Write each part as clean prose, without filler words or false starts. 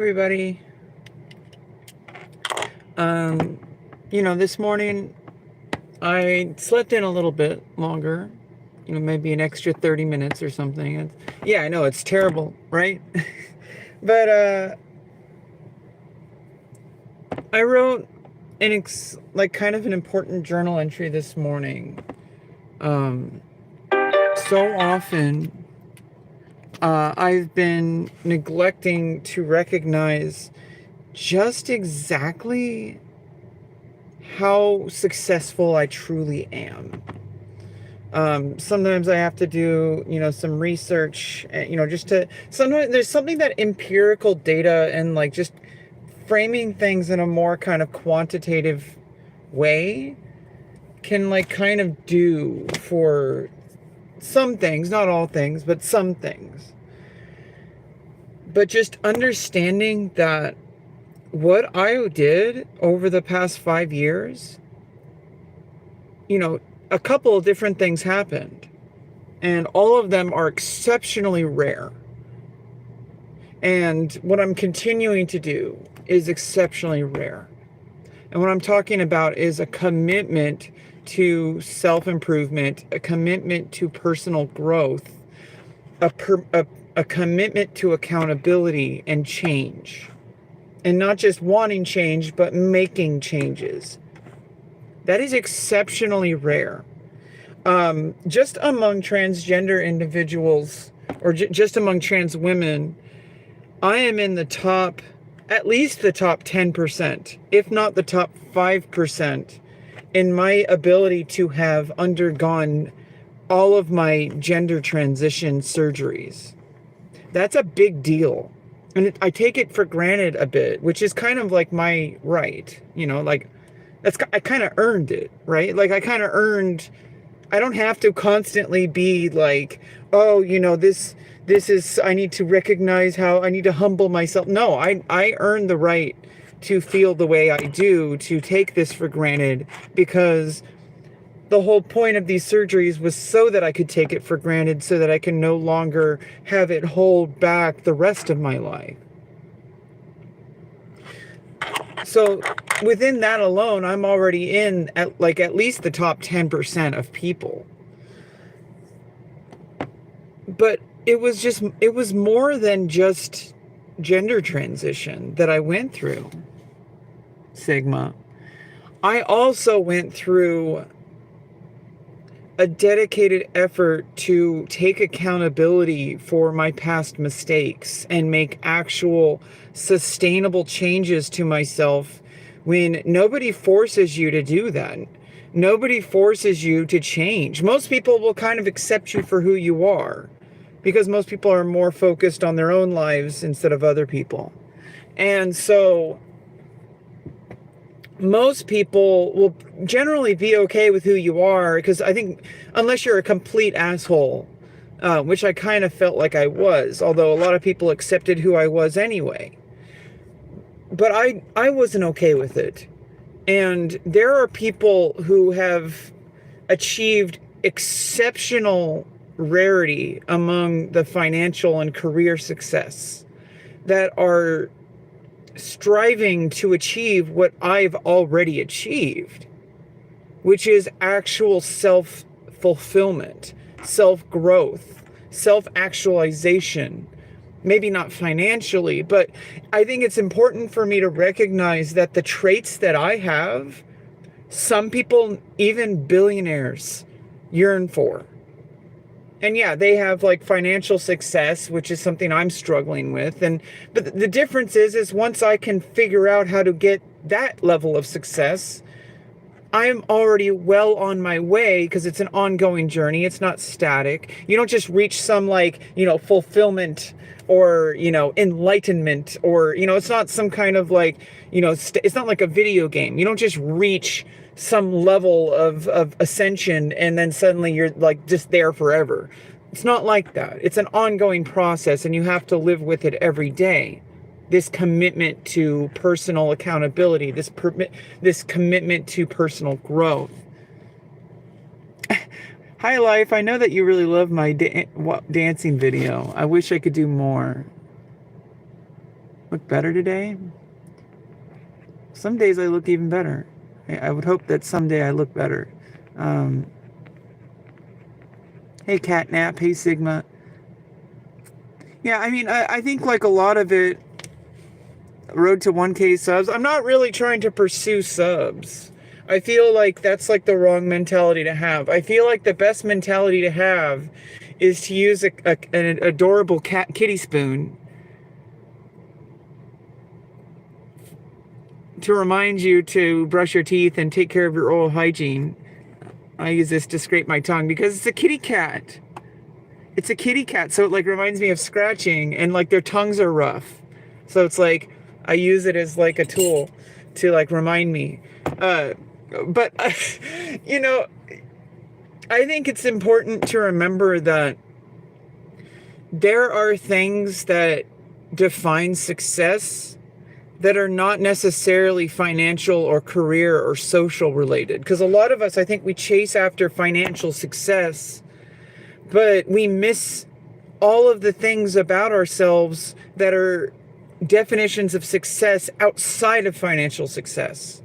Everybody. This morning I slept in a little bit longer, maybe an extra 30 minutes or something. Yeah, I know it's terrible, right? But I wrote kind of an important journal entry this morning. So often I've been neglecting to recognize just exactly how successful I truly am. Sometimes I have to do, some research, sometimes there's something that empirical data and just framing things in a more kind of quantitative way can kind of do for some things, not all things, but some things. But just understanding that what I did over the past 5 years, a couple of different things happened, and all of them are exceptionally rare. And what I'm continuing to do is exceptionally rare. And what I'm talking about is a commitment to self-improvement, a commitment to personal growth, a commitment to accountability and change. And not just wanting change, but making changes. That is exceptionally rare. Just among transgender individuals, or just among trans women, I am in the top, at least the top 10%, if not the top 5%, in my ability to have undergone all of my gender transition surgeries. That's a big deal. And I take it for granted a bit, which is kind of like my right, I kind of earned it, right? I don't have to constantly be like, oh, this is, I need to recognize how I need to humble myself. No, I earned the right to feel the way I do, to take this for granted, because the whole point of these surgeries was so that I could take it for granted, so that I can no longer have it hold back the rest of my life. So within that alone, I'm already in at least the top 10% of people. But it was more than just gender transition that I went through, Sigma. I also went through a dedicated effort to take accountability for my past mistakes and make actual sustainable changes to myself, when nobody forces you to do that. Nobody forces you to change. Most people will kind of accept you for who you are, because most people are more focused on their own lives instead of other people. And so most people will generally be okay with who you are, because I think unless you're a complete asshole, which I kind of felt like I was, although a lot of people accepted who I was anyway. But I wasn't okay with it. And there are people who have achieved exceptional rarity among the financial and career success that are striving to achieve what I've already achieved, which is actual self-fulfillment, self-growth, self-actualization. Maybe not financially, but I think it's important for me to recognize that the traits that I have, some people, even billionaires, yearn for. And yeah, they have financial success, which is something I'm struggling with. But the difference is once I can figure out how to get that level of success, I'm already well on my way, because it's an ongoing journey. It's not static. You don't just reach some fulfillment or, enlightenment, or, it's not some kind of it's not like a video game. You don't just reach some level of ascension and then suddenly you're just there forever. It's not like that. It's an ongoing process, and you have to live with it every day. This commitment to personal accountability, this commitment to personal growth. Hi, Life. I know that you really love my dancing video. I wish I could do more. Look better today? Some days I look even better. I would hope that someday I look better. Hey, Catnap. Hey, Sigma. Yeah, I mean, I think like a lot of it, road to 1K subs, I'm not really trying to pursue subs. I feel like that's like the wrong mentality to have. I feel like the best mentality to have is to use an adorable kitty spoon to remind you to brush your teeth and take care of your oral hygiene. I use this to scrape my tongue because it's a kitty cat. It's a kitty cat, so it like reminds me of scratching, and like their tongues are rough. So it's like I use it as like a tool to like remind me. But you know, I think it's important to remember that there are things that define success that are not necessarily financial or career or social related. Because a lot of us, I think we chase after financial success, but we miss all of the things about ourselves that are definitions of success outside of financial success.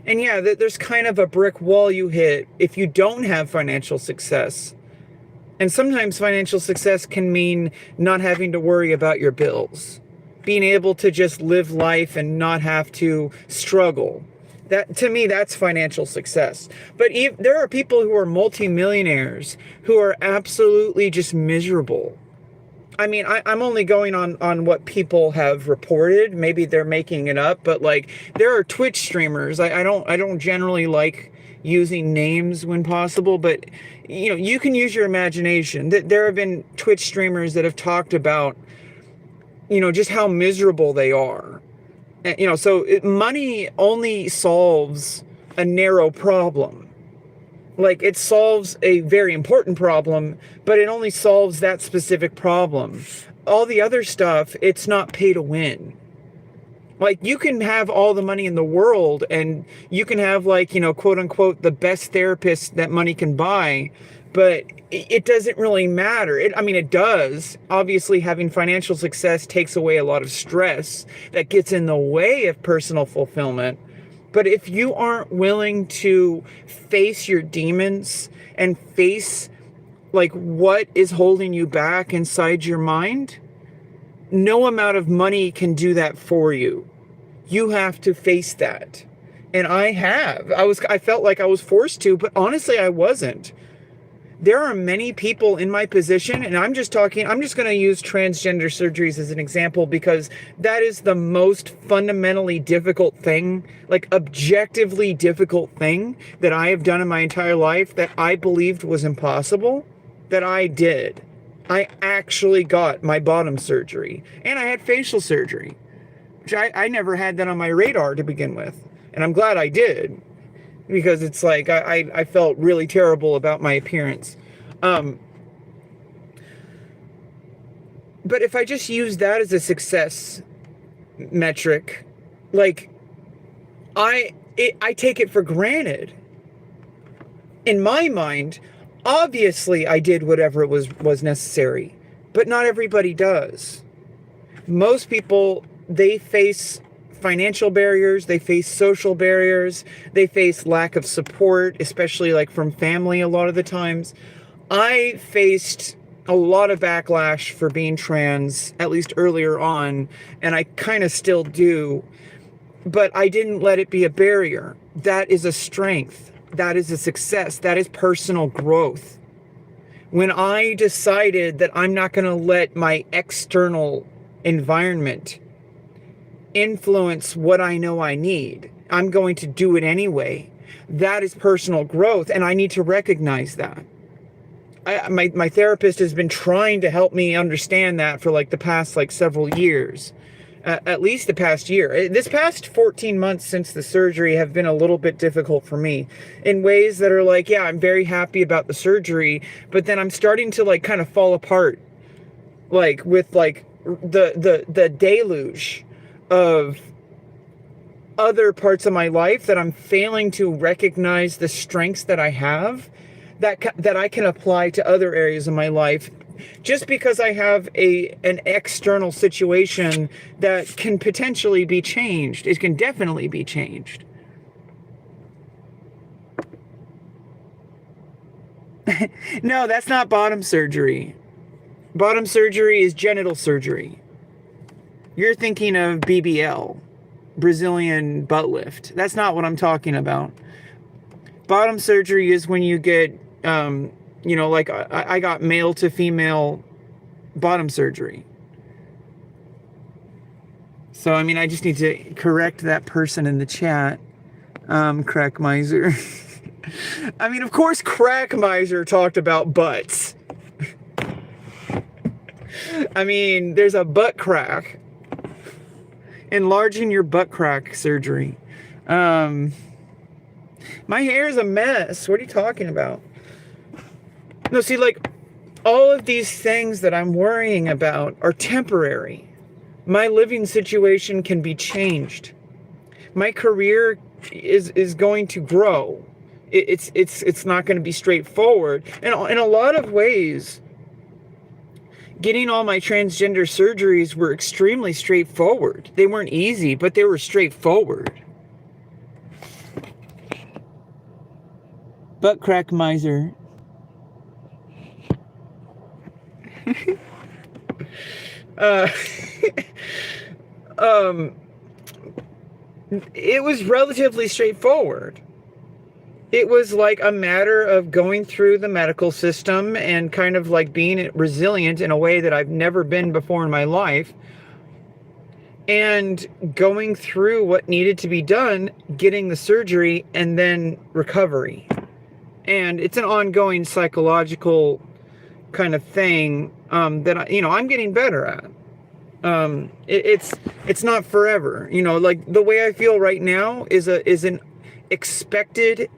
And yeah, there's kind of a brick wall you hit if you don't have financial success. And sometimes financial success can mean not having to worry about your bills. Being able to just live life and not have to struggle. That, to me, that's financial success. But there are people who are multimillionaires who are absolutely just miserable. I mean, I'm only going on what people have reported. Maybe they're making it up, but like there are Twitch streamers. I don't generally like using names when possible, but you know, you can use your imagination. There have been Twitch streamers that have talked about, you know, just how miserable they are. You know, so money only solves a narrow problem. Like, it solves a very important problem, but it only solves that specific problem. All the other stuff, it's not pay to win. Like, you can have all the money in the world, and you can have, like, you know, quote unquote, the best therapist that money can buy, but it doesn't really matter. I mean, it does. Obviously, having financial success takes away a lot of stress that gets in the way of personal fulfillment. But if you aren't willing to face your demons and face like what is holding you back inside your mind, no amount of money can do that for you. You have to face that. And I have. I felt like I was forced to, but honestly, I wasn't. There are many people in my position, and I'm just going to use transgender surgeries as an example because that is the most fundamentally difficult thing, like objectively difficult thing that I have done in my entire life that I believed was impossible, that I did. I actually got my bottom surgery, and I had facial surgery, which I never had that on my radar to begin with, and I'm glad I did. Because it's like, I felt really terrible about my appearance. But if I just use that as a success metric, like, I take it for granted. In my mind, obviously I did whatever was necessary. But not everybody does. Most people, they face financial barriers, they face social barriers, they face lack of support, especially like from family a lot of the times. I faced a lot of backlash for being trans, at least earlier on, and I kind of still do, but I didn't let it be a barrier. That is a strength. That is a success. That is personal growth. When I decided that I'm not going to let my external environment influence what I know I need, I'm going to do it anyway. That is personal growth, and I need to recognize that. My therapist has been trying to help me understand that for like the past like several years, at least the past year. This past 14 months since the surgery have been a little bit difficult for me in ways that are like, yeah, I'm very happy about the surgery, but then I'm starting to like kind of fall apart, like with like the deluge of other parts of my life that I'm failing to recognize the strengths that I have that I can apply to other areas of my life just because I have an external situation that can potentially be changed. It can definitely be changed. No, that's not bottom surgery. Bottom surgery is genital surgery. You're thinking of BBL, Brazilian butt lift. That's not what I'm talking about. Bottom surgery is when you get, like I got male to female bottom surgery. So, I mean, I just need to correct that person in the chat. Crack Miser. I mean, of course, Crack Miser talked about butts. I mean, there's a butt crack. Enlarging your butt crack surgery. My hair is a mess. What are you talking about? No, see, like, all of these things that I'm worrying about are temporary. My living situation can be changed. My career is going to grow. It's not going to be straightforward. And in a lot of ways, getting all my transgender surgeries were extremely straightforward. They weren't easy, but they were straightforward. Butt crack miser. It was relatively straightforward. It was like a matter of going through the medical system and kind of like being resilient in a way that I've never been before in my life, and going through what needed to be done, getting the surgery, and then recovery. And it's an ongoing psychological kind of thing that I'm getting better at. It's not forever. Like the way I feel right now is an expected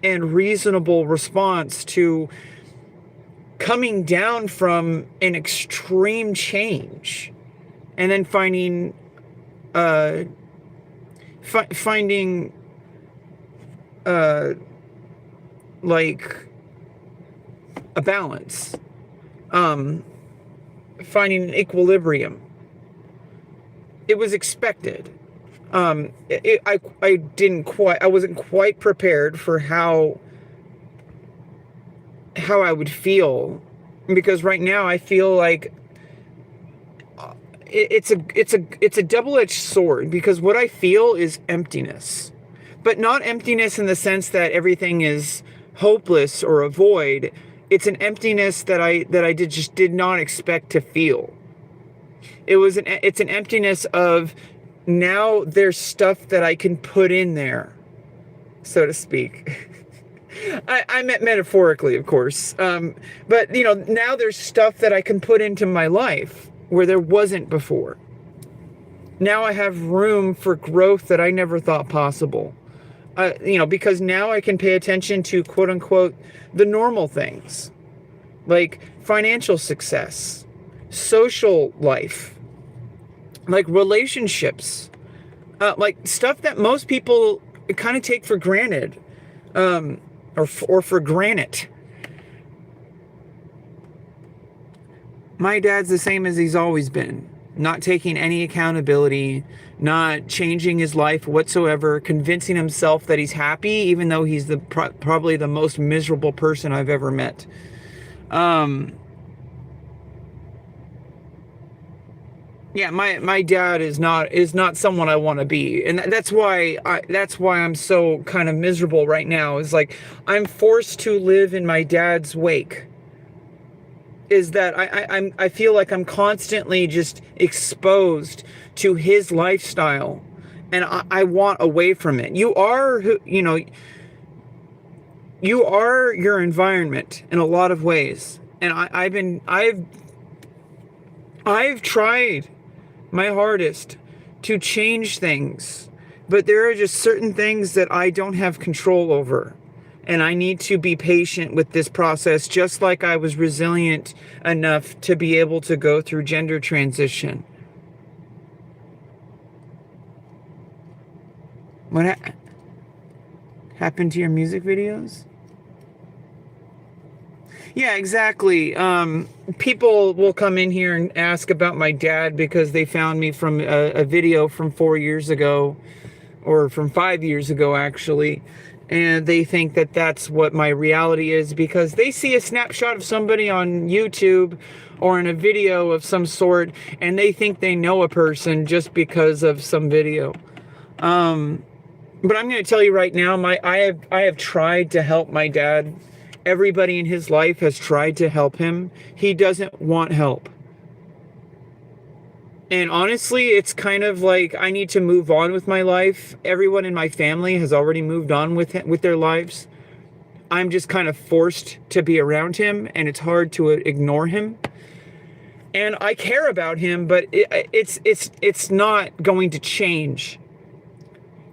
and reasonable response to coming down from an extreme change, and then finding like a balance, finding an equilibrium. It was expected. I wasn't quite prepared for how I would feel, because right now I feel like it's a double-edged sword, because what I feel is emptiness, but not emptiness in the sense that everything is hopeless or a void. It's an emptiness that I just did not expect to feel. It's an emptiness of, now there's stuff that I can put in there, so to speak. I meant metaphorically, of course. But, now there's stuff that I can put into my life where there wasn't before. Now I have room for growth that I never thought possible. Because now I can pay attention to, quote unquote, the normal things, like financial success, social life, like relationships, like stuff that most people kind of take for granted, or for granted. My dad's the same as he's always been, not taking any accountability, not changing his life whatsoever, convincing himself that he's happy, even though he's probably the most miserable person I've ever met. Yeah, my dad is not someone I want to be, and that's why I'm so kind of miserable right now. Is like I'm forced to live in my dad's wake. Is that I feel like I'm constantly just exposed to his lifestyle, and I want away from it. You are your environment in a lot of ways, and I've tried my hardest to change things, but there are just certain things that I don't have control over, and I need to be patient with this process, just like I was resilient enough to be able to go through gender transition. What happened to your music videos? Yeah, exactly. People will come in here and ask about my dad because they found me from a video from 4 years ago, or from 5 years ago, actually. And they think that that's what my reality is because they see a snapshot of somebody on YouTube or in a video of some sort, and they think they know a person just because of some video. But I'm going to tell you right now, I have tried to help my dad. Everybody in his life has tried to help him. He doesn't want help. And honestly, it's kind of like I need to move on with my life. Everyone in my family has already moved on with their lives. I'm just kind of forced to be around him, and it's hard to ignore him. And I care about him, but it's not going to change.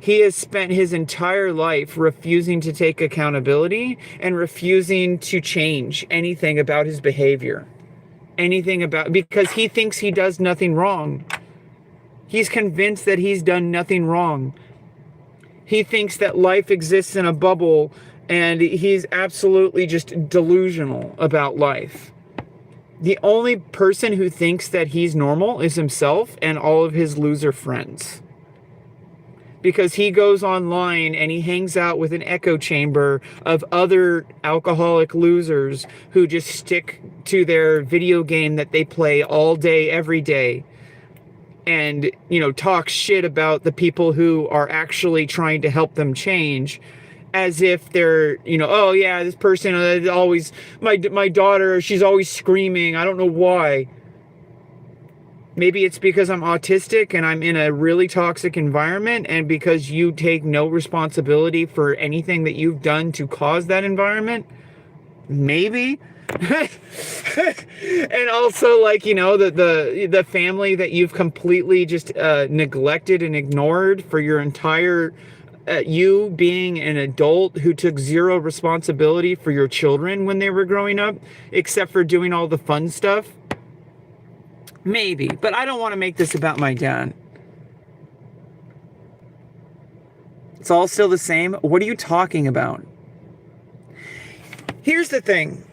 He has spent his entire life refusing to take accountability and refusing to change anything about his behavior. Because he thinks he does nothing wrong. He's convinced that he's done nothing wrong. He thinks that life exists in a bubble, and he's absolutely just delusional about life. The only person who thinks that he's normal is himself and all of his loser friends. Because he goes online and he hangs out with an echo chamber of other alcoholic losers who just stick to their video game that they play all day, every day. And, talk shit about the people who are actually trying to help them change. As if they're, oh yeah, this person always, my daughter, she's always screaming. I don't know why. Maybe it's because I'm autistic and I'm in a really toxic environment, and because you take no responsibility for anything that you've done to cause that environment. Maybe. And also, the family that you've completely just neglected and ignored for your entire you being an adult who took zero responsibility for your children when they were growing up, except for doing all the fun stuff. Maybe, but I don't want to make this about my dad. It's all still the same. What are you talking about? Here's the thing.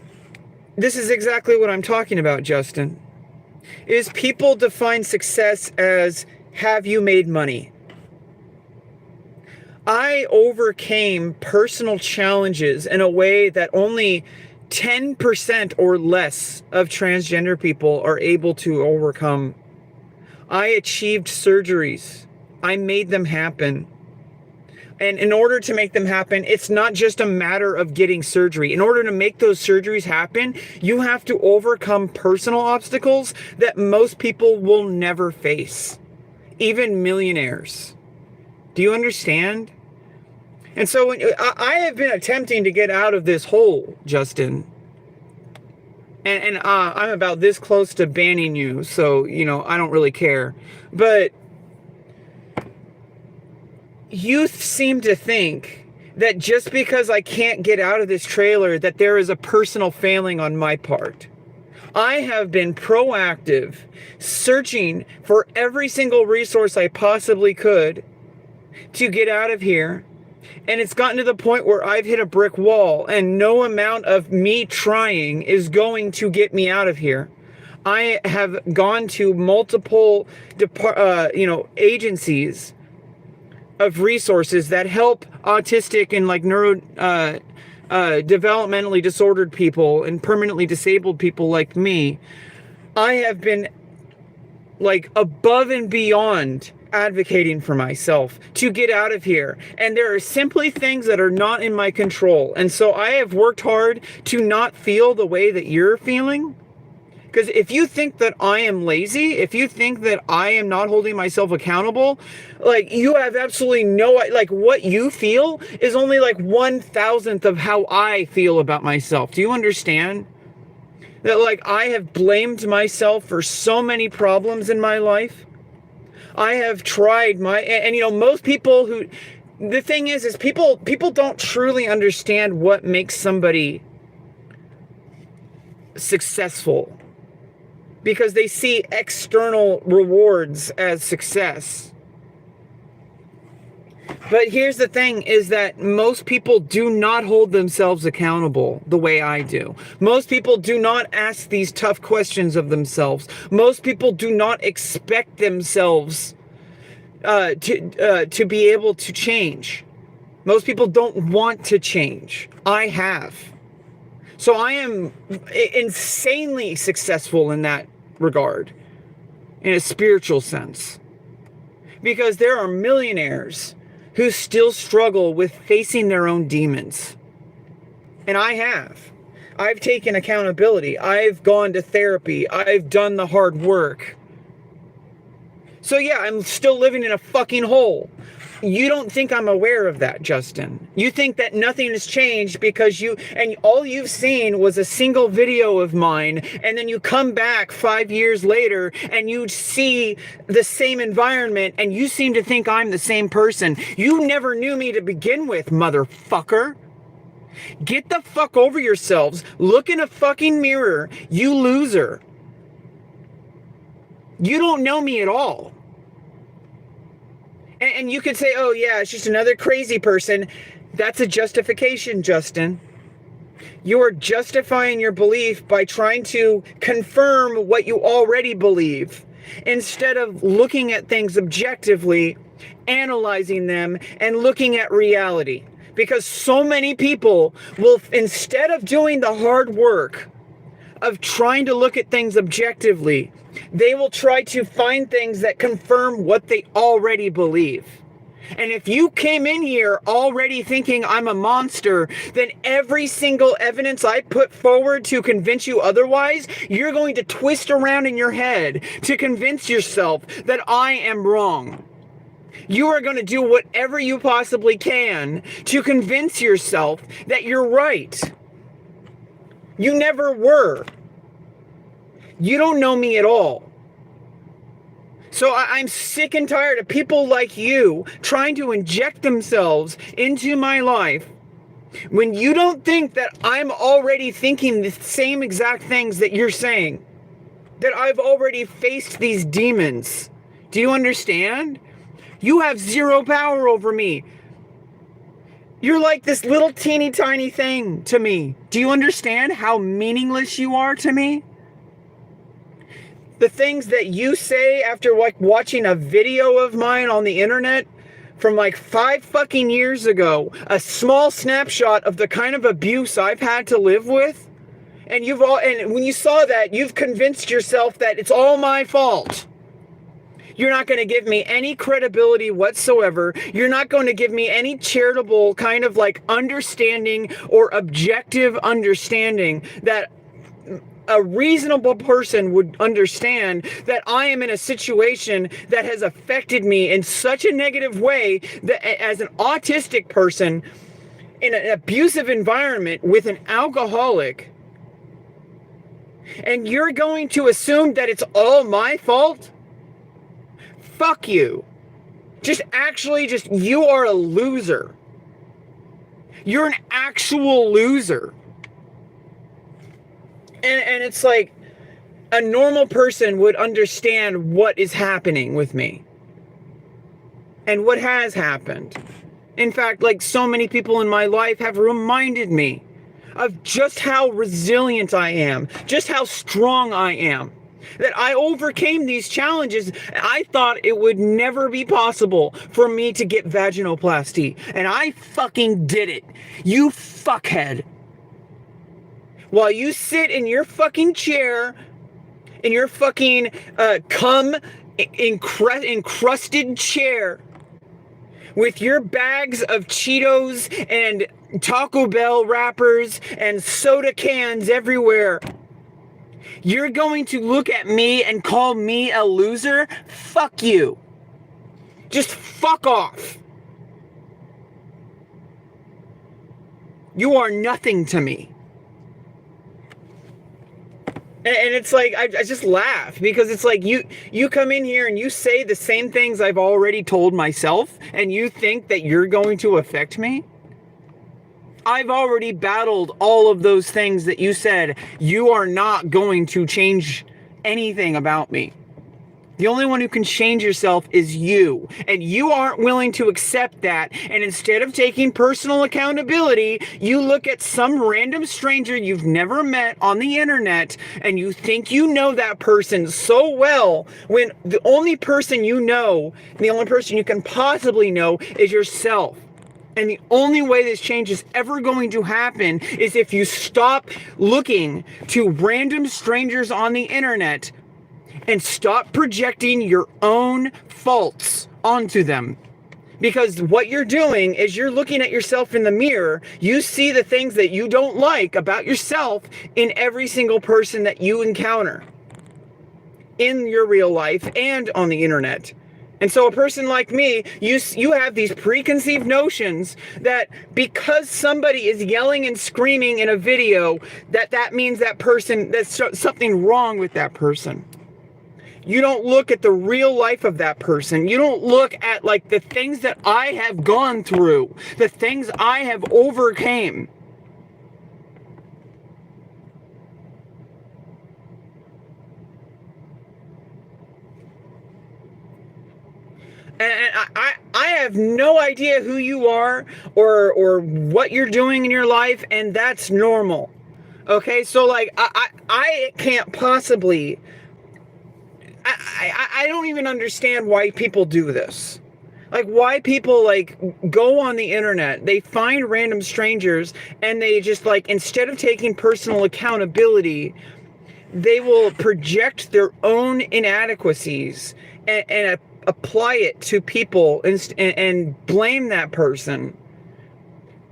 This is exactly what I'm talking about, Justin. Is people define success as, have you made money? I overcame personal challenges in a way that only 10% or less of transgender people are able to overcome. I achieved surgeries. I made them happen. And in order to make them happen, it's not just a matter of getting surgery. In order to make those surgeries happen, you have to overcome personal obstacles that most people will never face. Even millionaires. Do you understand? And so I have been attempting to get out of this hole, Justin. And I'm about this close to banning you, so, I don't really care. But you seem to think that just because I can't get out of this trailer, that there is a personal failing on my part. I have been proactive, searching for every single resource I possibly could to get out of here. And it's gotten to the point where I've hit a brick wall, and no amount of me trying is going to get me out of here. I have gone to multiple, agencies of resources that help autistic and developmentally disordered people and permanently disabled people like me. I have been above and beyond advocating for myself to get out of here. And there are simply things that are not in my control. And so I have worked hard to not feel the way that you're feeling. Because if you think that I am lazy, if you think that I am not holding myself accountable, you have absolutely no, what you feel is only 1,000th of how I feel about myself. Do you understand? That I have blamed myself for so many problems in my life. I have tried most people the thing is people don't truly understand what makes somebody successful, because they see external rewards as success. But here's the thing, is that most people do not hold themselves accountable the way I do. Most people do not ask these tough questions of themselves. Most people do not expect themselves to be able to change. Most people don't want to change. I have. So I am insanely successful in that regard, in a spiritual sense. Because there are millionaires who still struggle with facing their own demons. And I have. I've taken accountability. I've gone to therapy. I've done the hard work. So yeah, I'm still living in a fucking hole. You don't think I'm aware of that, Justin. You think that nothing has changed because all you've seen was a single video of mine, and then you come back 5 years later and you see the same environment and you seem to think I'm the same person. You never knew me to begin with, motherfucker. Get the fuck over yourselves. Look in a fucking mirror, you loser. You don't know me at all. And you could say, oh yeah, it's just another crazy person. That's a justification, Justin. You're justifying your belief by trying to confirm what you already believe, instead of looking at things objectively, analyzing them, and looking at reality. Because so many people will, instead of doing the hard work of trying to look at things objectively, they will try to find things that confirm what they already believe. And if you came in here already thinking I'm a monster, then every single evidence I put forward to convince you otherwise, you're going to twist around in your head to convince yourself that I am wrong. You are going to do whatever you possibly can to convince yourself that you're right. You never were. You don't know me at all. So I'm sick and tired of people like you trying to inject themselves into my life when you don't think that I'm already thinking the same exact things that you're saying. That I've already faced these demons. Do you understand? You have zero power over me. You're like this little teeny tiny thing to me. Do you understand how meaningless you are to me? The things that you say after like watching a video of mine on the internet from like 5 fucking years ago, a small snapshot of the kind of abuse I've had to live with, and when you saw that, you've convinced yourself that it's all my fault. You're not going to give me any credibility whatsoever. You're not going to give me any charitable kind of like understanding or objective understanding that a reasonable person would understand that I am in a situation that has affected me in such a negative way that as an autistic person in an abusive environment with an alcoholic, and you're going to assume that it's all my fault? Fuck you. Just you are a loser. You're an actual loser. And it's like a normal person would understand what is happening with me and what has happened. In fact, like so many people in my life have reminded me of just how resilient I am, just how strong I am, that I overcame these challenges. I thought it would never be possible for me to get vaginoplasty, and I fucking did it. You fuckhead. While you sit in your fucking chair, in your fucking encrusted chair, with your bags of Cheetos and Taco Bell wrappers and soda cans everywhere, you're going to look at me and call me a loser? Fuck you. Just fuck off. You are nothing to me. And it's like, I just laugh because it's like you come in here and you say the same things I've already told myself, and you think that you're going to affect me? I've already battled all of those things that you said. You are not going to change anything about me. The only one who can change yourself is you. And you aren't willing to accept that. And instead of taking personal accountability, you look at some random stranger you've never met on the internet and you think you know that person so well, when the only person you know, the only person you can possibly know, is yourself. And the only way this change is ever going to happen is if you stop looking to random strangers on the internet and stop projecting your own faults onto them. Because what you're doing is you're looking at yourself in the mirror. You see the things that you don't like about yourself in every single person that you encounter in your real life and on the internet. And so a person like me, you have these preconceived notions that because somebody is yelling and screaming in a video, that means that person, there's something wrong with that person. You don't look at the real life of that person. You don't look at like the things that I have gone through, the things I have overcame. And I have no idea who you are or what you're doing in your life, and that's normal. Okay, so like I can't possibly. I don't even understand why people do this. Like, why people like go on the internet, they find random strangers, and they just like, instead of taking personal accountability, they will project their own inadequacies and apply it to people and blame that person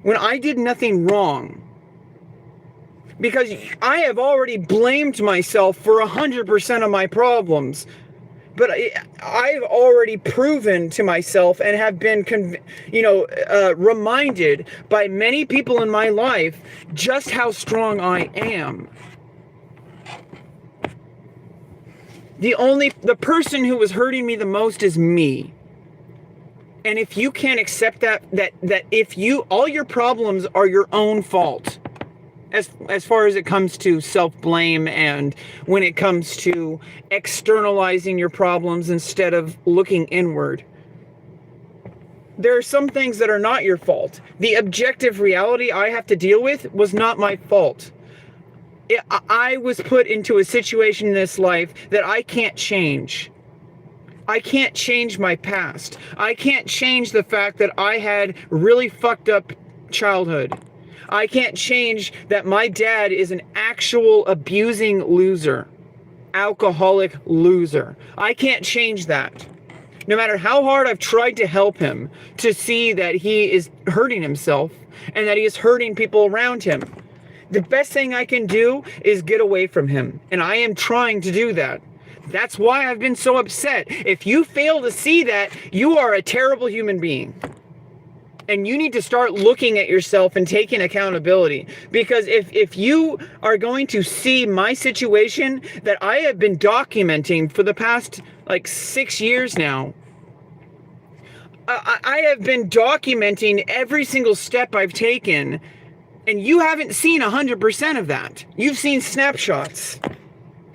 when I did nothing wrong. Because I have already blamed myself for 100% of my problems. But I've already proven to myself and have been, reminded by many people in my life just how strong I am. The person who was hurting me the most is me. And if you can't accept that if all your problems are your own fault, as far as it comes to self-blame and when it comes to externalizing your problems instead of looking inward. There are some things that are not your fault. The objective reality I have to deal with was not my fault. I was put into a situation in this life that I can't change. I can't change my past. I can't change the fact that I had really fucked up childhood. I can't change that my dad is an actual abusing loser, alcoholic loser. I can't change that. No matter how hard I've tried to help him to see that he is hurting himself and that he is hurting people around him, the best thing I can do is get away from him. And I am trying to do that. That's why I've been so upset. If you fail to see that, you are a terrible human being. And you need to start looking at yourself and taking accountability. Because if you are going to see my situation that I have been documenting for the past like 6 years now, I have been documenting every single step I've taken, and you haven't seen 100% of that. You've seen snapshots.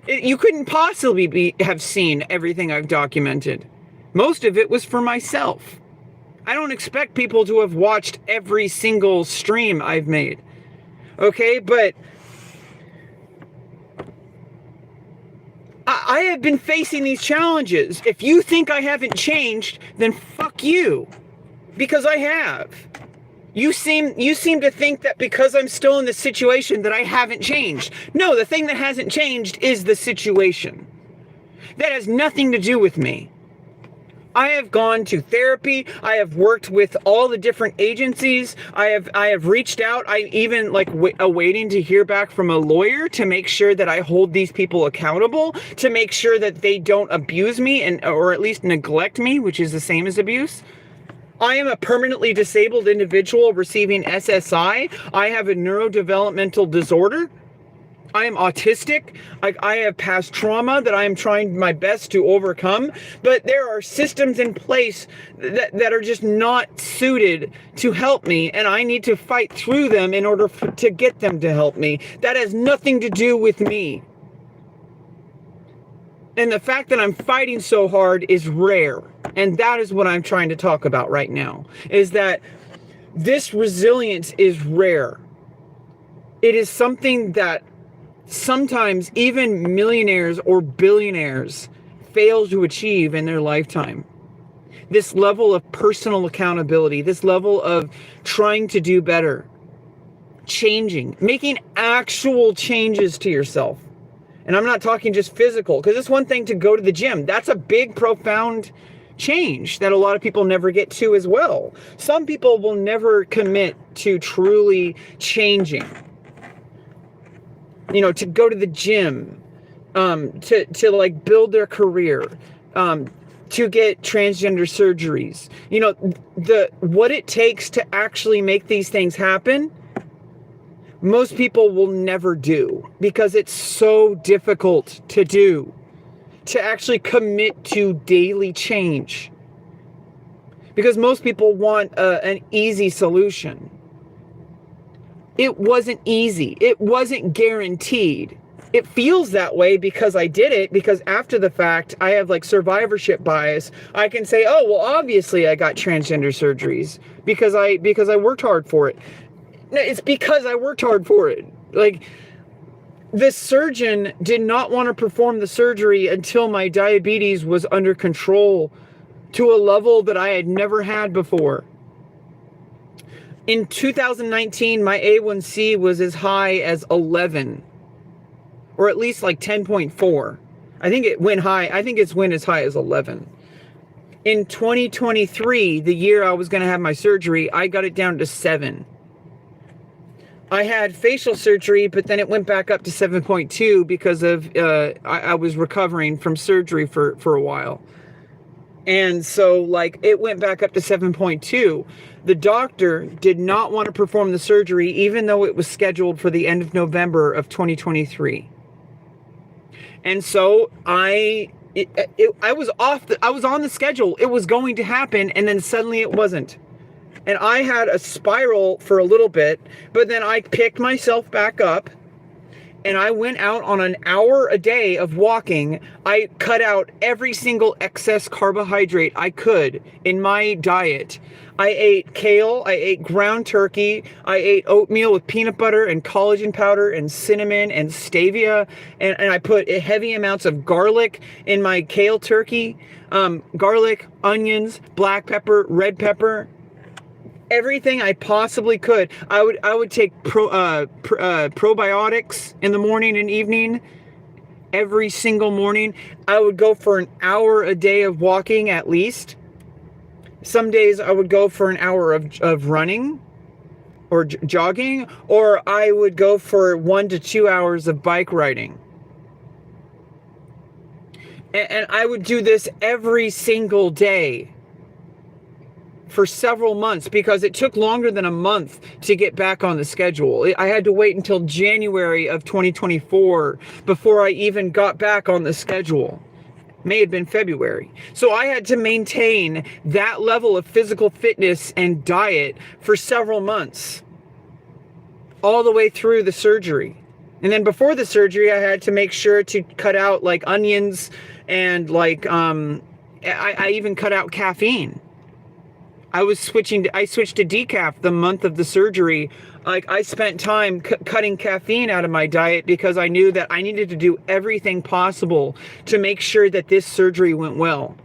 You couldn't possibly have seen everything I've documented. Most of it was for myself. I don't expect people to have watched every single stream I've made. Okay, but I have been facing these challenges. If you think I haven't changed, then fuck you. Because I have. You seem to think that because I'm still in this situation that I haven't changed. No, the thing that hasn't changed is the situation. That has nothing to do with me. I have gone to therapy. I have worked with all the different agencies. I have reached out. I even awaiting to hear back from a lawyer to make sure that I hold these people accountable, to make sure that they don't abuse me or at least neglect me, which is the same as abuse. I am a permanently disabled individual receiving SSI. I have a neurodevelopmental disorder. I am autistic. I have past trauma that I am trying my best to overcome. But there are systems in place that are just not suited to help me. And I need to fight through them in order to get them to help me. That has nothing to do with me. And the fact that I'm fighting so hard is rare. And that is what I'm trying to talk about right now, is that this resilience is rare. It is something that sometimes even millionaires or billionaires fail to achieve in their lifetime. This level of personal accountability, this level of trying to do better, changing, making actual changes to yourself. And I'm not talking just physical, because it's one thing to go to the gym. That's a big, profound change that a lot of people never get to as well. Some people will never commit to truly changing. You know, to go to the gym, to like build their career, to get transgender surgeries. You know, what it takes to actually make these things happen, most people will never do, because it's so difficult to do, to actually commit to daily change. Because most people want an easy solution. It wasn't easy. It wasn't guaranteed. It feels that way because I did it, because after the fact, I have like survivorship bias. I can say, oh, well, obviously I got transgender surgeries because I worked hard for it. No, it's because I worked hard for it. Like, the surgeon did not want to perform the surgery until my diabetes was under control to a level that I had never had before. In 2019, my A1C was as high as 11, or at least like 10.4. I think it went high. I think it's went as high as 11. In 2023, the year I was going to have my surgery, I got it down to 7. I had facial surgery, but then it went back up to 7.2 because of I was recovering from surgery for a while. And so, like, it went back up to 7.2. The doctor did not want to perform the surgery, even though it was scheduled for the end of November of 2023. And so I was on the schedule. It was going to happen, and then suddenly it wasn't. And I had a spiral for a little bit, but then I picked myself back up, and I went out on an hour a day of walking. I cut out every single excess carbohydrate I could in my diet. I ate kale, I ate ground turkey, I ate oatmeal with peanut butter and collagen powder and cinnamon and stevia, and I put heavy amounts of garlic in my kale turkey, garlic, onions, black pepper, red pepper. Everything I possibly could. I would take probiotics in the morning and evening, every single morning. I would go for an hour a day of walking at least. Some days I would go for an hour of running or jogging, or I would go for 1 to 2 hours of bike riding. And I would do this every single day for several months, because it took longer than a month to get back on the schedule. I had to wait until January of 2024 before I even got back on the schedule. May have been February. So I had to maintain that level of physical fitness and diet for several months, all the way through the surgery. And then before the surgery, I had to make sure to cut out like onions and like, I even cut out caffeine. I switched to decaf the month of the surgery. Like, I spent time cutting caffeine out of my diet because I knew that I needed to do everything possible to make sure that this surgery went well.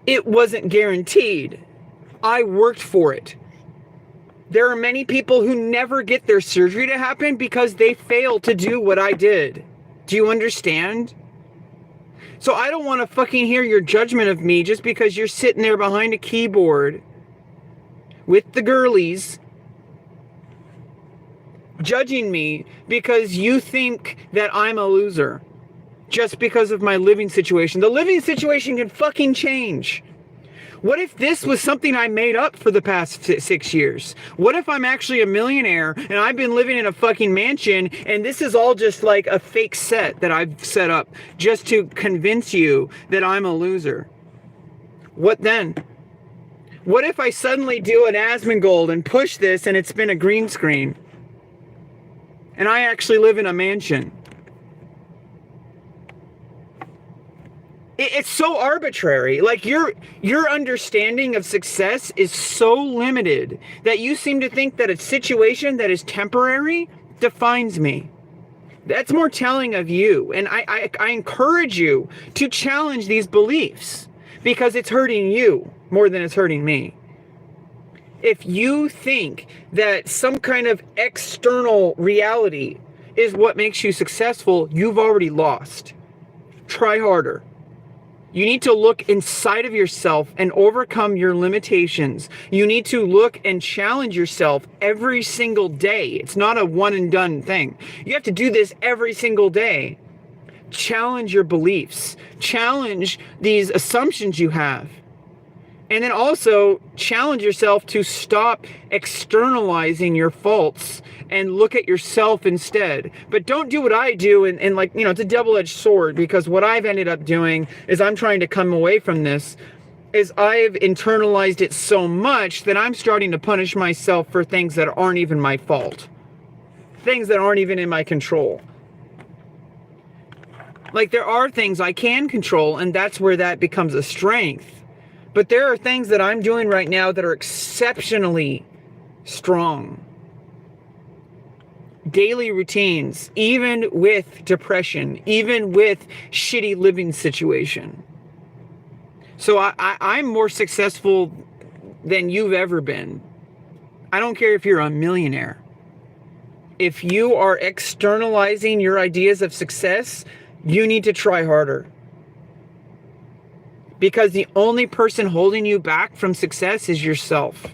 It wasn't guaranteed. I worked for it. There are many people who never get their surgery to happen because they fail to do what I did. Do you understand? So I don't want to fucking hear your judgment of me just because you're sitting there behind a keyboard with the girlies judging me because you think that I'm a loser just because of my living situation. The living situation can fucking change. What if this was something I made up for the past 6 years? What if I'm actually a millionaire and I've been living in a fucking mansion and this is all just like a fake set that I've set up just to convince you that I'm a loser? What then? What if I suddenly do an Asmongold and push this and it's been a green screen and I actually live in a mansion? It's so arbitrary. Like your understanding of success is so limited that you seem to think that a situation that is temporary defines me. That's more telling of you. And I encourage you to challenge these beliefs because it's hurting you more than it's hurting me. If you think that some kind of external reality is what makes you successful, you've already lost. Try harder. You need to look inside of yourself and overcome your limitations. You need to look and challenge yourself every single day. It's not a one and done thing. You have to do this every single day. Challenge your beliefs. Challenge these assumptions you have. And then also challenge yourself to stop externalizing your faults and look at yourself instead. But don't do what I do and like, it's a double-edged sword, because what I've ended up doing is I'm trying to come away from this is I've internalized it so much that I'm starting to punish myself for things that aren't even my fault. Things that aren't even in my control. Like, there are things I can control, and that's where that becomes a strength. But there are things that I'm doing right now that are exceptionally strong. Daily routines, even with depression, even with shitty living situation. So I'm more successful than you've ever been. I don't care if you're a millionaire. If you are externalizing your ideas of success, you need to try harder. Because the only person holding you back from success is yourself.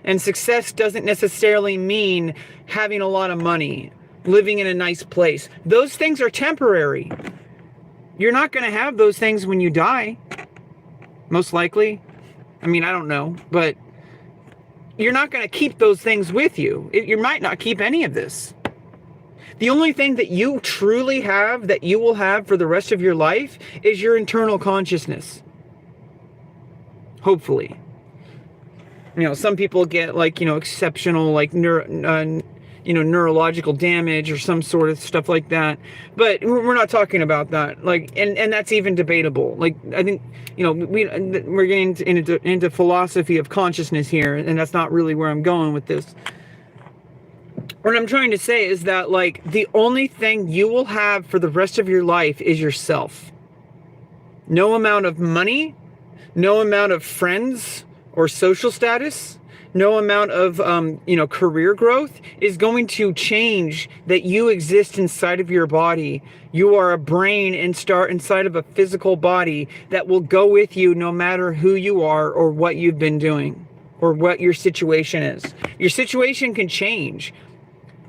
And success doesn't necessarily mean having a lot of money, living in a nice place. Those things are temporary. You're not going to have those things when you die. Most likely. I mean, I don't know. But you're not going to keep those things with you. You might not keep any of this. The only thing that you truly have, that you will have for the rest of your life, is your internal consciousness. Hopefully. Some people get exceptional neurological damage or some sort of stuff like that. But we're not talking about that. And that's even debatable. I think, we're getting into philosophy of consciousness here, and that's not really where I'm going with this. What I'm trying to say is that, the only thing you will have for the rest of your life is yourself. No amount of money, no amount of friends or social status, no amount of, career growth is going to change that you exist inside of your body. You are a brain inside of a physical body that will go with you no matter who you are or what you've been doing or what your situation is. Your situation can change.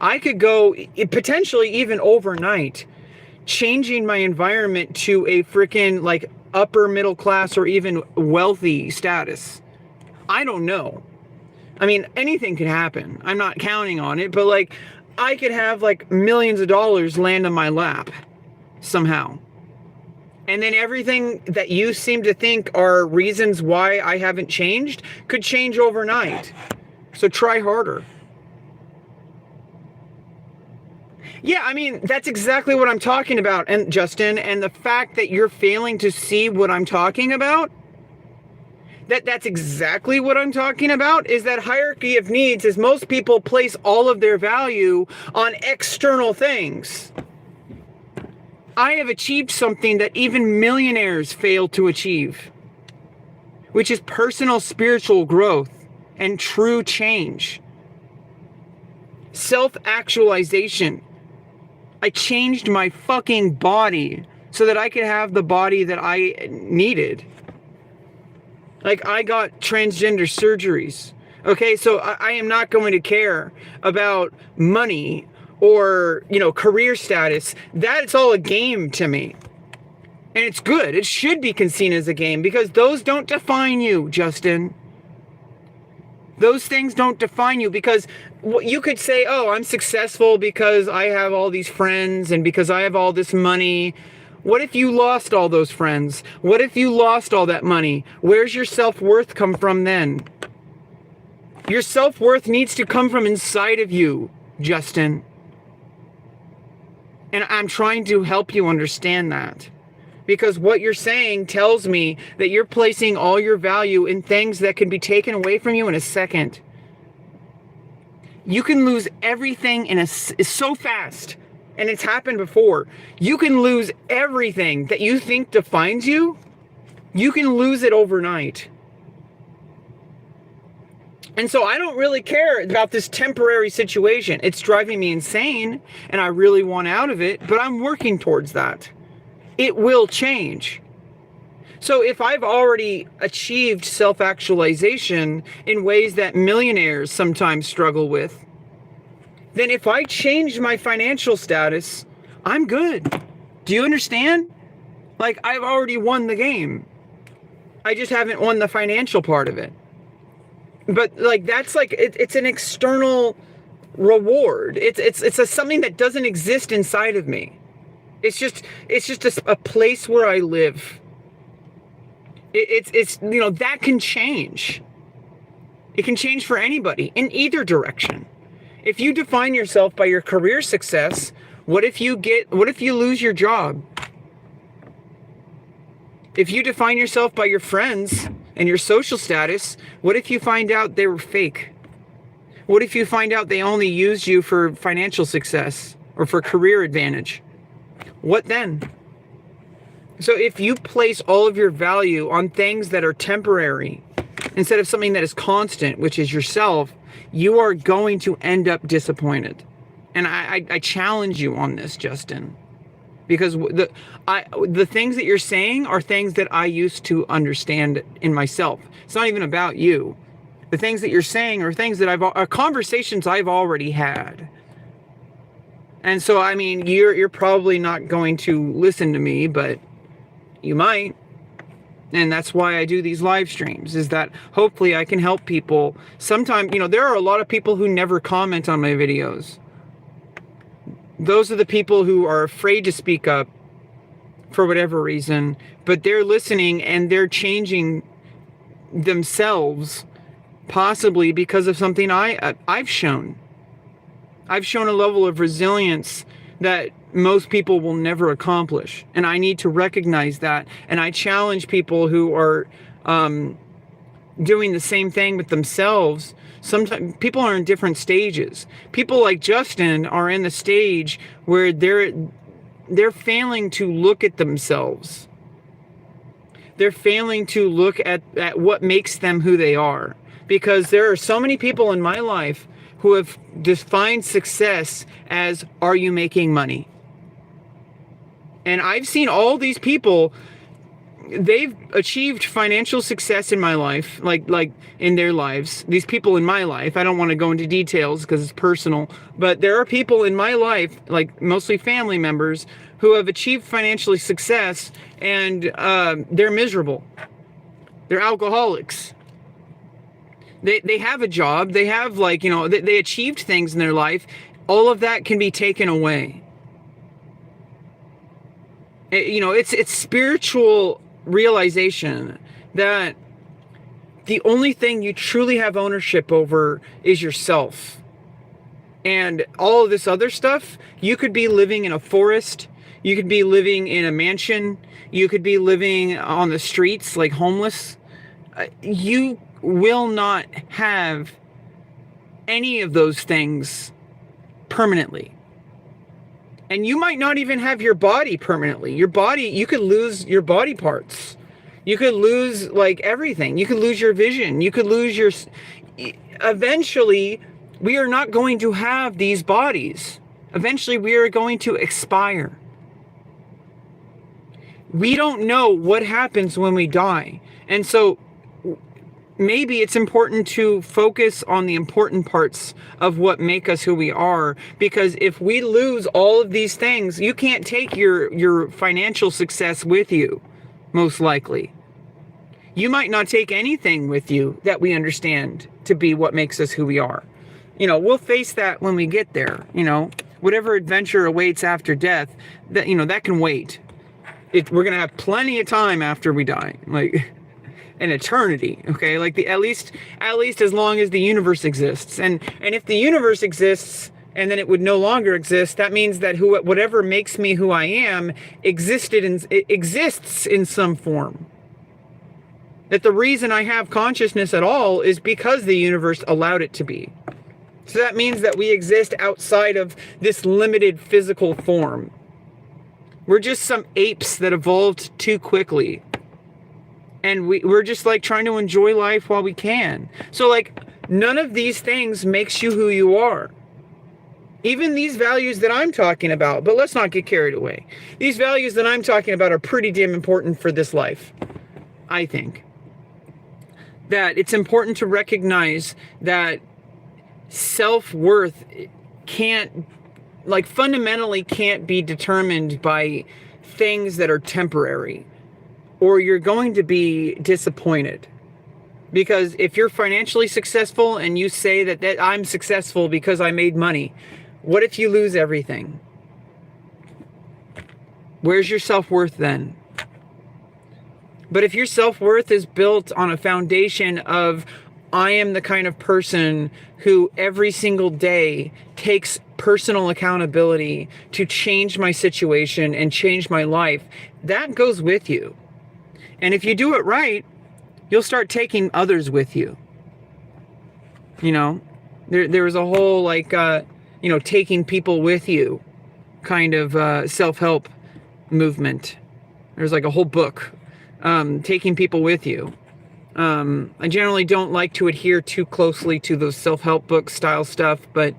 I could go potentially even overnight, changing my environment to a freaking upper middle class or even wealthy status. I don't know. I mean, anything could happen. I'm not counting on it, but I could have millions of dollars land on my lap somehow. And then everything that you seem to think are reasons why I haven't changed could change overnight. So try harder. Yeah, I mean, that's exactly what I'm talking about, and Justin, and the fact that you're failing to see what I'm talking about, that's exactly what I'm talking about, is that hierarchy of needs is most people place all of their value on external things. I have achieved something that even millionaires fail to achieve, which is personal spiritual growth and true change. Self-actualization. I changed my fucking body so that I could have the body that I needed. I got transgender surgeries. Okay, so I am not going to care about money or, career status. That's all a game to me. And it's good. It should be seen as a game because those don't define you, Justin. Those things don't define you, because you could say, oh, I'm successful because I have all these friends and because I have all this money. What if you lost all those friends? What if you lost all that money? Where's your self-worth come from then? Your self-worth needs to come from inside of you, Justin. And I'm trying to help you understand that. Because what you're saying tells me that you're placing all your value in things that can be taken away from you in a second. You can lose everything so fast, and it's happened before. You can lose everything that you think defines you. You can lose it overnight. And so I don't really care about this temporary situation. It's driving me insane, and I really want out of it, but I'm working towards that. It will change. So if I've already achieved self-actualization in ways that millionaires sometimes struggle with, then if I change my financial status, I'm good. Do you understand? Like, I've already won the game. I just haven't won the financial part of it. But like, that's like, it's an external reward. It's something that doesn't exist inside of me. It's just a place where I live. It's that can change. It can change for anybody in either direction. If you define yourself by your career success, what if you lose your job? If you define yourself by your friends and your social status, what if you find out they were fake? What if you find out they only used you for financial success or for career advantage? What then? So if you place all of your value on things that are temporary instead of something that is constant, which is yourself, you are going to end up disappointed. And I challenge you on this, Justin, because the things that you're saying are things that I used to understand in myself. It's not even about you. The things that you're saying are things that are conversations I've already had. And so, I mean, you're probably not going to listen to me, but you might. And that's why I do these live streams, is that hopefully I can help people. Sometimes, there are a lot of people who never comment on my videos. Those are the people who are afraid to speak up for whatever reason, but they're listening and they're changing themselves, possibly because of something I've shown. I've shown a level of resilience that most people will never accomplish. And I need to recognize that. And I challenge people who are doing the same thing with themselves. Sometimes people are in different stages. People like Justin are in the stage where they're failing to look at themselves. They're failing to look at what makes them who they are. Because there are so many people in my life who have defined success as, are you making money? And I've seen all these people, they've achieved financial success in my life, like in their lives. These people in my life, I don't want to go into details because it's personal, but there are people in my life, like mostly family members, who have achieved financial success and they're miserable. They're alcoholics. They have a job, they have they achieved things in their life. All of that can be taken away. It's spiritual realization that the only thing you truly have ownership over is yourself. And all of this other stuff, you could be living in a forest, you could be living in a mansion, you could be living on the streets like homeless. You will not have any of those things permanently. And you might not even have your body permanently. Your body, you could lose your body parts. You could lose everything. You could lose your vision. You could lose your... Eventually, we are not going to have these bodies. Eventually, we are going to expire. We don't know what happens when we die. And so maybe it's important to focus on the important parts of what make us who we are, because if we lose all of these things, you can't take your financial success with you, most likely. You might not take anything with you that we understand to be what makes us who we are. We'll face that when we get there. Whatever adventure awaits after death, that can wait. We're going to have plenty of time after we die. An eternity, okay? At least as long as the universe exists. And if the universe exists and then it would no longer exist, that means that whatever makes me who I am exists in some form. That the reason I have consciousness at all is because the universe allowed it to be. So that means that we exist outside of this limited physical form. We're just some apes that evolved too quickly. And we're just like trying to enjoy life while we can. So like, none of these things makes you who you are. Even these values that I'm talking about, but let's not get carried away. These values that I'm talking about are pretty damn important for this life, I think. That it's important to recognize that self-worth fundamentally can't be determined by things that are temporary, or you're going to be disappointed. Because if you're financially successful and you say that I'm successful because I made money, what if you lose everything? Where's your self-worth then? But if your self-worth is built on a foundation of, I am the kind of person who every single day takes personal accountability to change my situation and change my life, that goes with you. And if you do it right, you'll start taking others with you. You know, there was a whole taking people with you kind of self-help movement. There's like a whole book, taking people with you. I generally don't like to adhere too closely to those self-help book style stuff, but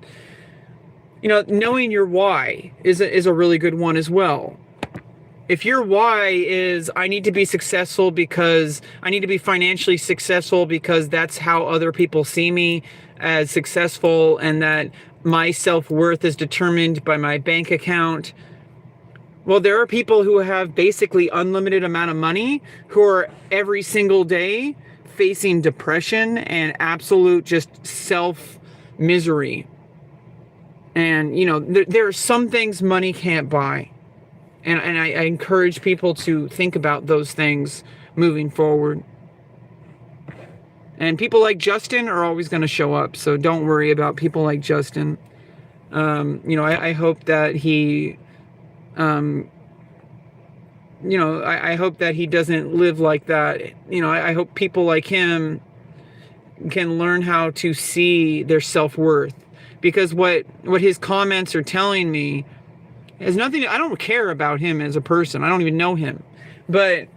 knowing your why is a really good one as well. If your why is, I need to be successful because I need to be financially successful because that's how other people see me as successful, and that my self-worth is determined by my bank account. Well, there are people who have basically unlimited amount of money who are every single day facing depression and absolute just self-misery. And, there are some things money can't buy. And I encourage people to think about those things moving forward. And people like Justin are always going to show up, so don't worry about people like Justin. I hope that he... I hope that he doesn't live like that. I hope people like him can learn how to see their self-worth, because what his comments are telling me has nothing. I don't care about him as a person. I don't even know him, but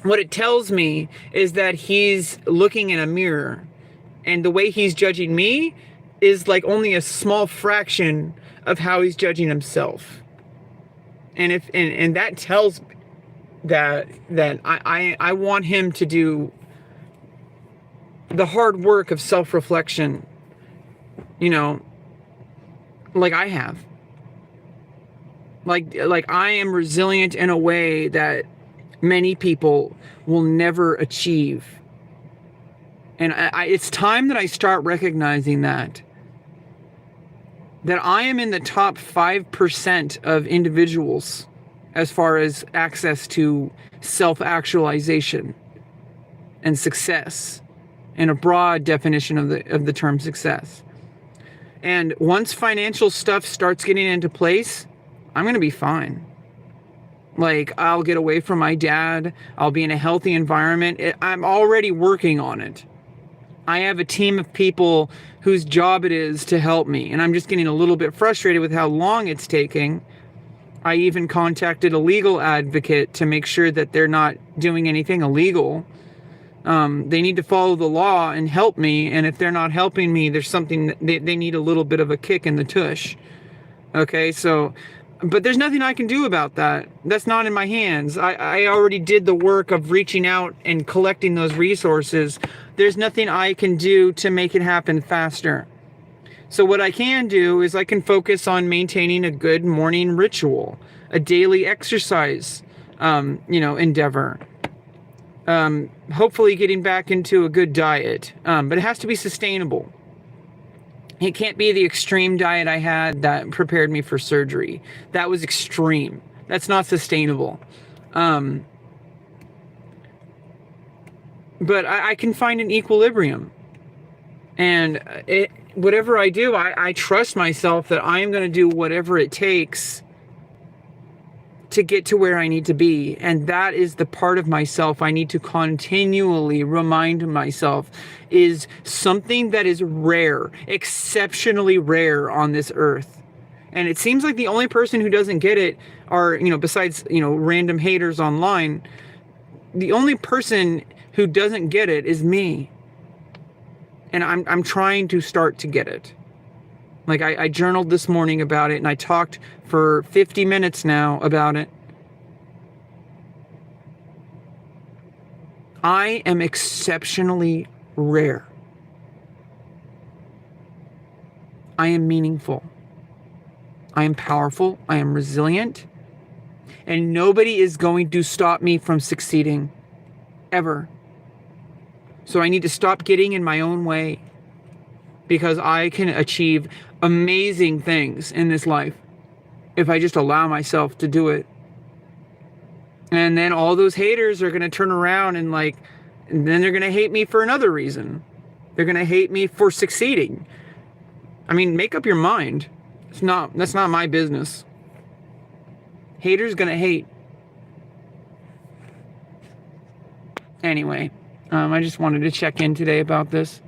what it tells me is that he's looking in a mirror, and the way he's judging me is like only a small fraction of how he's judging himself. And that tells me that I want him to do the hard work of self-reflection, like I have. Like I am resilient in a way that many people will never achieve. And it's time that I start recognizing that I am in the top 5% of individuals as far as access to self-actualization and success, and a broad definition of the term success. And once financial stuff starts getting into place, I'm going to be fine. Like, I'll get away from my dad. I'll be in a healthy environment. I'm already working on it. I have a team of people whose job it is to help me. And I'm just getting a little bit frustrated with how long it's taking. I even contacted a legal advocate to make sure that they're not doing anything illegal. They need to follow the law and help me. And if they're not helping me, there's something, they need a little bit of a kick in the tush. Okay, so... But there's nothing I can do about that. That's not in my hands. I already did the work of reaching out and collecting those resources. There's nothing I can do to make it happen faster. So what I can do is I can focus on maintaining a good morning ritual, a daily exercise, endeavor. Hopefully getting back into a good diet, but it has to be sustainable. It can't be the extreme diet I had that prepared me for surgery. That was extreme. That's not sustainable. But I can find an equilibrium. And whatever I do, I trust myself that I am going to do whatever it takes to get to where I need to be. And that is the part of myself I need to continually remind myself is something that is rare, exceptionally rare on this earth. And it seems like the only person who doesn't get it are, besides, random haters online, the only person who doesn't get it is me. And I'm trying to start to get it. Like I journaled this morning about it, and I talked for 50 minutes now about it. I am exceptionally rare. I am meaningful. I am powerful. I am resilient. And nobody is going to stop me from succeeding. Ever. So I need to stop getting in my own way. Because I can achieve amazing things in this life if I just allow myself to do it. And then all those haters are going to turn around and then they're going to hate me for another reason. They're going to hate me for succeeding. I mean, make up your mind. That's not my business. Haters going to hate. Anyway, I just wanted to check in today about this.